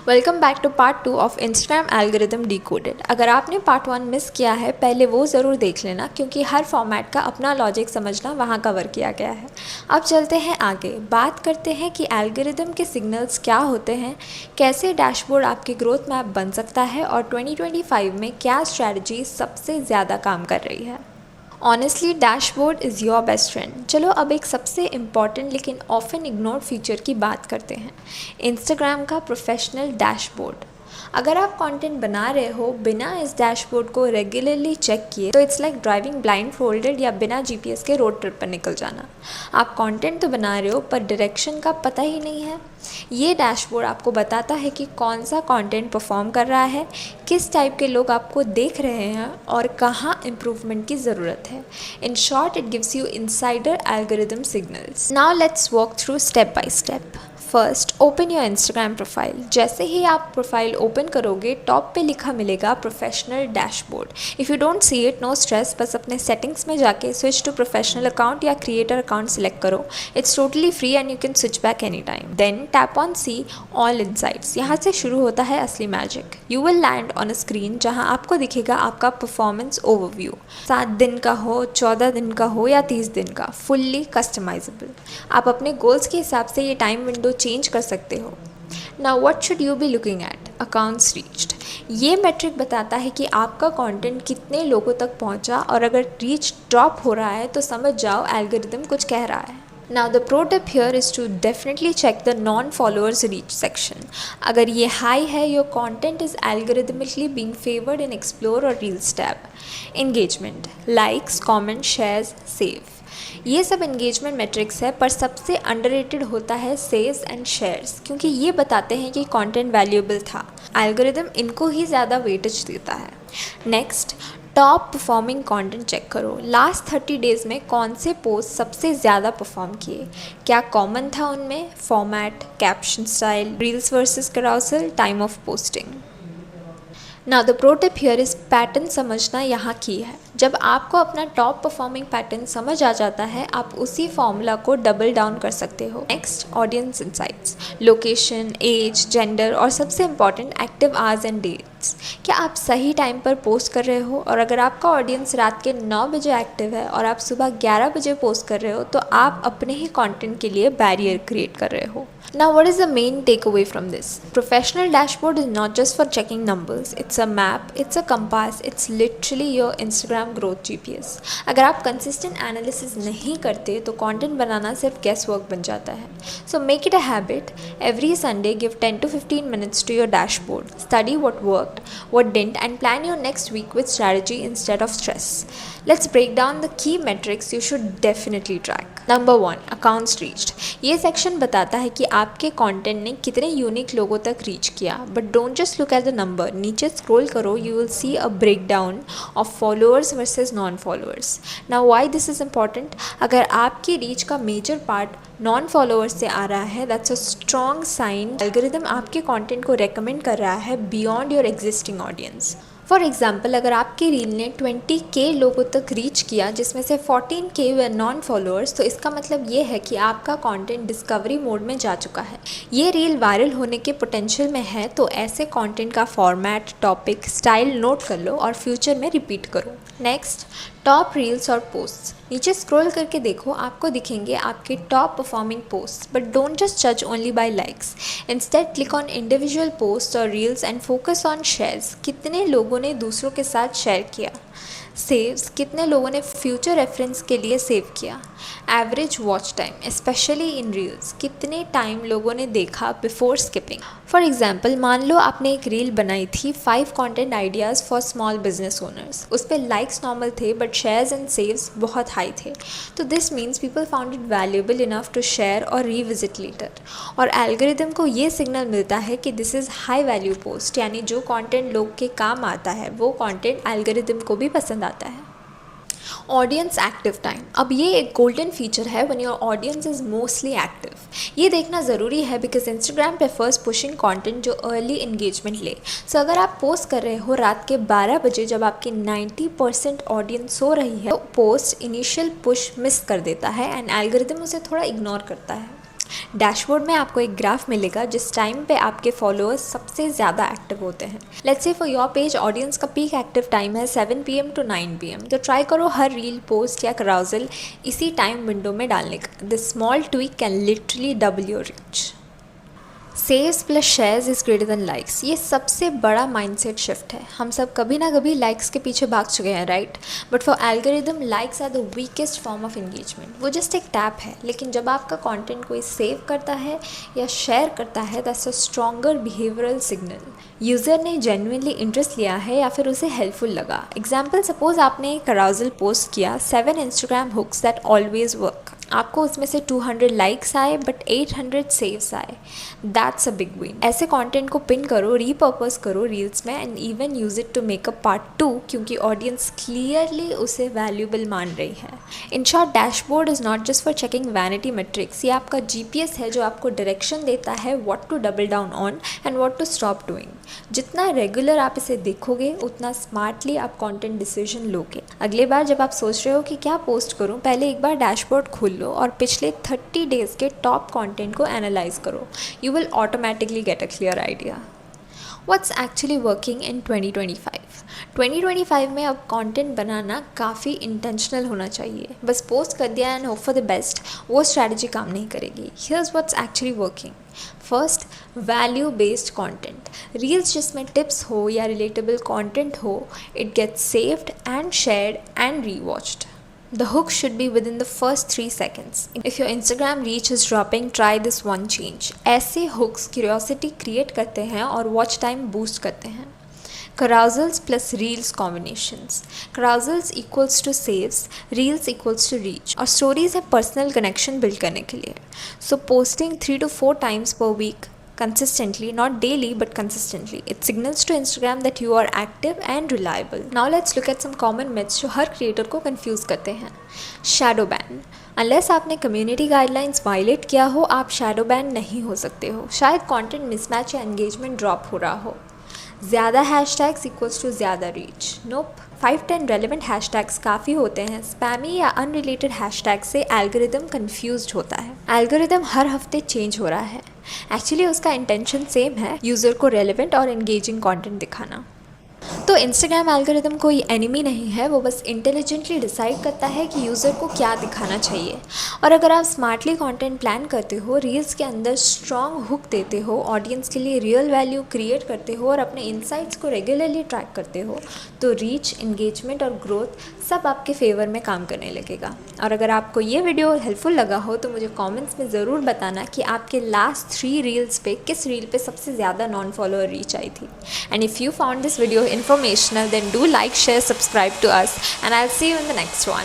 Welcome back to part 2 of Instagram algorithm decoded. अगर आपने part 1 miss किया है पहले वो ज़रूर देख लेना, क्योंकि हर फॉर्मेट का अपना लॉजिक समझना वहाँ कवर किया गया है। अब चलते हैं आगे, बात करते हैं कि एल्गोरिदम के सिग्नल्स क्या होते हैं, कैसे डैशबोर्ड आपकी ग्रोथ मैप बन सकता है और 2025 में क्या स्ट्रैटेजी सबसे ज़्यादा काम कर रही है। Honestly dashboard is your best friend. चलो अब एक सबसे इम्पॉर्टेंट लेकिन ऑफन इग्नोर्ड फीचर की बात करते हैं, इंस्टाग्राम का प्रोफेशनल डैशबोर्ड। अगर आप कंटेंट बना रहे हो बिना इस डैशबोर्ड को रेगुलरली चेक किए तो it's like driving blind folded या बिना जीपीएस के रोड ट्रिप पर निकल जाना। आप कंटेंट तो बना रहे हो पर डायरेक्शन का पता ही नहीं है। ये डैशबोर्ड आपको बताता है कि कौन सा कंटेंट परफॉर्म कर रहा है, किस टाइप के लोग आपको देख रहे हैं और कहाँ इम्प्रूवमेंट की ज़रूरत है। In short, it gives you insider algorithm signals. Now let's walk through step by step. First, open your Instagram profile. जैसे ही आप प्रोफाइल ओपन करोगे टॉप पे लिखा मिलेगा professional dashboard. If you don't see it, no stress, बस अपने settings में जाके स्विच टू प्रोफेशनल अकाउंट या क्रिएटर अकाउंट सिलेक्ट करो। It's totally free and you can switch back any time. Then tap on see all insights. यहाँ से शुरू होता है असली magic. You will land on a screen जहाँ आपको दिखेगा आपका परफॉर्मेंस ओवरव्यू। 7 दिन का हो, 14 दिन का हो या 30 दिन का, फुल्ली कस्टमाइजेबल। आप अपने गोल्स के हिसाब से ये टाइम विंडो चेंज कर सकते हो। Now what should you be looking at? Accounts reached. ये मैट्रिक बताता है कि आपका कंटेंट कितने लोगों तक पहुंचा, और अगर रीच ड्रॉप हो रहा है तो समझ जाओ एल्गोरिदम कुछ कह रहा है। Now the pro tip here is to definitely check the non-followers reach section. अगर ये high है, your content is algorithmically being favored in Explore or Reels tab. Engagement, likes, comments, shares, save. ये सब engagement matrix है, पर सबसे underrated होता है सेव्स एंड शेयर्स, क्योंकि ये बताते हैं कि कंटेंट वैल्यूएबल था। एल्गोरिदम इनको ही ज़्यादा वेटेज देता है। Next, top performing content check करो। लास्ट 30 डेज़ में कौन से पोस्ट सबसे ज़्यादा परफॉर्म किए, क्या कॉमन था उनमें, format, caption style, reels versus carousel, time of posting. Now the pro tip here is pattern समझना यहाँ की है। जब आपको अपना टॉप परफॉर्मिंग पैटर्न समझ आ जाता है, आप उसी फॉर्मूला को डबल डाउन कर सकते हो। Next, audience insights, location, age, gender और सबसे important active hours and dates. क्या आप सही टाइम पर पोस्ट कर रहे हो? और अगर आपका ऑडियंस रात के 9 बजे एक्टिव है और आप सुबह 11 बजे पोस्ट कर रहे हो तो आप अपने ही कंटेंट के लिए बैरियर क्रिएट कर रहे हो। Now what is the main takeaway from this? Professional dashboard is not just for checking numbers. It's a map, it's a compass, it's literally your Instagram growth GPS. अगर आप consistent analysis नहीं करते तो content बनाना सिर्फ guesswork बन जाता है। So make it a habit. Every Sunday give 10 to 15 minutes to your dashboard. Study what worked, what didn't, and plan your next week with strategy instead of stress. Let's break down the key metrics you should definitely track. Number 1, accounts reached. ये section बताता है कि आपके content ने कितने unique लोगों तक reach किया, but don't just look at the number. नीचे स्क्रॉल करो, you will see a break down of followers versus non followers. Now why this is important? अगर आपकी रीच का मेजर पार्ट नॉन फॉलोअर्स से आ रहा है, that's a strong sign algorithm आपके कंटेंट को रेकमेंड कर रहा है beyond your existing audience. For example, अगर आपकी रील ने 20K लोगों तक रीच किया जिसमें से 14K वे नॉन फॉलोअर्स, तो इसका मतलब ये है कि आपका कंटेंट डिस्कवरी मोड में जा चुका है। ये रील वायरल होने के पोटेंशियल में है, तो ऐसे कंटेंट का फॉर्मेट, टॉपिक, स्टाइल नोट कर लो और फ्यूचर में रिपीट करो। नेक्स्ट, टॉप रील्स और पोस्ट। नीचे स्क्रॉल करके देखो, आपको दिखेंगे आपके top performing post, but don't just जज only by likes. Instead click on individual post और reels and focus on shares. कितने लोगों ने दूसरों के साथ शेयर किया। सेव्स, कितने लोगों ने फ्यूचर रेफरेंस के लिए सेव किया। Average watch time specially in reels, कितने टाइम लोगों ने देखा बिफोर स्किपिंग। फॉर एग्जाम्पल, मान लो आपने एक रील बनाई थी 5 content ideas for small business owners. उस पर लाइक्स नॉर्मल थे बट शेयर्स एंड सेव्स बहुत हाई थे, तो this means people found it valuable enough to share और रीविजिट लेटर। और एल्गोरिदम को ये सिग्नल मिलता है कि this is high value post, यानी जो कंटेंट लोग के काम आता है वो कंटेंट एल्गोरिदम को भी पसंद आता है। ऑडियंस एक्टिव टाइम, अब ये एक गोल्डन फीचर है when your audience is mostly active. ये देखना ज़रूरी है because Instagram prefers pushing content जो अर्ली एंगेजमेंट ले। सो अगर आप पोस्ट कर रहे हो रात के 12 बजे जब आपकी 90% ऑडियंस सो रही है, तो पोस्ट इनिशियल पुश मिस कर देता है एंड एल्गोरिदम उसे थोड़ा इग्नोर करता है। डैशबोर्ड में आपको एक ग्राफ मिलेगा जिस टाइम पे आपके फॉलोअर्स सबसे ज़्यादा एक्टिव होते हैं। Let's say for your page audience का पीक एक्टिव टाइम है 7 PM to 9 PM, तो ट्राई करो हर रील, पोस्ट या कराउजल इसी टाइम विंडो में डालने का। This small tweak can literally double your reach. Saves plus shares is greater than likes, ये सबसे बड़ा माइंडसेट शिफ्ट है। हम सब कभी ना कभी लाइक्स के पीछे भाग चुके हैं, right? But for algorithm likes are the weakest form of engagement. वो जस्ट एक टैप है, लेकिन जब आपका कंटेंट कोई सेव करता है या शेयर करता है, that's a stronger behavioural signal. User ने जेन्युइनली इंटरेस्ट लिया है या फिर उसे हेल्पफुल लगा। एग्जाम्पल, सपोज आपने एक अराउजल पोस्ट किया, 7 Instagram hooks that always work. आपको उसमें से 200 लाइक्स आए बट 800 सेव्स आए, दैट्स अ बिग विन। ऐसे कंटेंट को पिन करो, रीपर्पस करो रील्स में and even use it to make a part 2, क्योंकि ऑडियंस क्लियरली उसे वैल्यूएबल मान रही है। In short, dashboard is not just for checking vanity metrics, ये आपका GPS है जो आपको डायरेक्शन देता है what to double down on and what to stop doing. जितना रेगुलर आप इसे देखोगे उतना स्मार्टली आप कंटेंट डिसीजन लोगे। अगली बार जब आप सोच रहे हो कि क्या पोस्ट करूं, पहले एक बार डैशबोर्ड खोल लो और पिछले 30 डेज़ के टॉप कंटेंट को एनालाइज करो। You will automatically get a clear idea. What's actually working in 2025? 2025 में अब कंटेंट बनाना काफ़ी इंटेंशनल होना चाहिए। बस पोस्ट कर दिया and hope for the best, वो स्ट्रैटेजी काम नहीं करेगी। Here's what's actually working. First, value based content. Reels जिसमें टिप्स हो या रिलेटेबल कंटेंट हो, it gets saved and shared and rewatched. The hook should be within the first 3 seconds. If your Instagram reach is dropping, try this one change. ऐसे hooks curiosity create करते हैं और watch time boost करते हैं। Carousels plus reels combinations. Carousels equals to saves, reels equals to reach, और stories है personal connection build करने के लिए। So posting 3 to 4 times per week consistently, not daily but consistently, it signals to Instagram that you are active and reliable. Now let's look at some common myths जो हर creator को confuse करते हैं। Shadow ban. Unless आपने community guidelines violet किया हो, आप shadow ban नहीं हो सकते हो। शायद कंटेंट मिसमैच या एंगेजमेंट ड्रॉप हो रहा हो। ज़्यादा हैशटैग्स इक्वल्स टू ज़्यादा रीच। नोप, 5-10 रेलिवेंट हैशटैग्स काफ़ी होते हैं। स्पैमी या अनरिलेटेड हैशटैग से एल्गोरिदम कंफ्यूज्ड होता है। एल्गोरिदम हर हफ्ते चेंज हो रहा है। एक्चुअली उसका इंटेंशन सेम है, यूज़र को रेलिवेंट और एंगेजिंग कंटेंट दिखाना। तो इंस्टाग्राम एल्गोरिदम कोई एनिमी नहीं है, वो बस इंटेलिजेंटली डिसाइड करता है कि यूज़र को क्या दिखाना चाहिए। और अगर आप स्मार्टली कंटेंट प्लान करते हो, रील्स के अंदर स्ट्रॉन्ग हुक देते हो, ऑडियंस के लिए रियल वैल्यू क्रिएट करते हो और अपने इनसाइट्स को रेगुलरली ट्रैक करते हो, तो रीच, एंगेजमेंट और ग्रोथ सब आपके फेवर में काम करने लगेगा। और अगर आपको ये वीडियो हेल्पफुल लगा हो तो मुझे कमेंट्स में ज़रूर बताना कि आपके लास्ट 3 रील्स पे किस रील पे सबसे ज़्यादा नॉन फॉलोअर रीच आई थी। And if you found this video informational, then do like, share, subscribe to us, and I'll see you in the next one.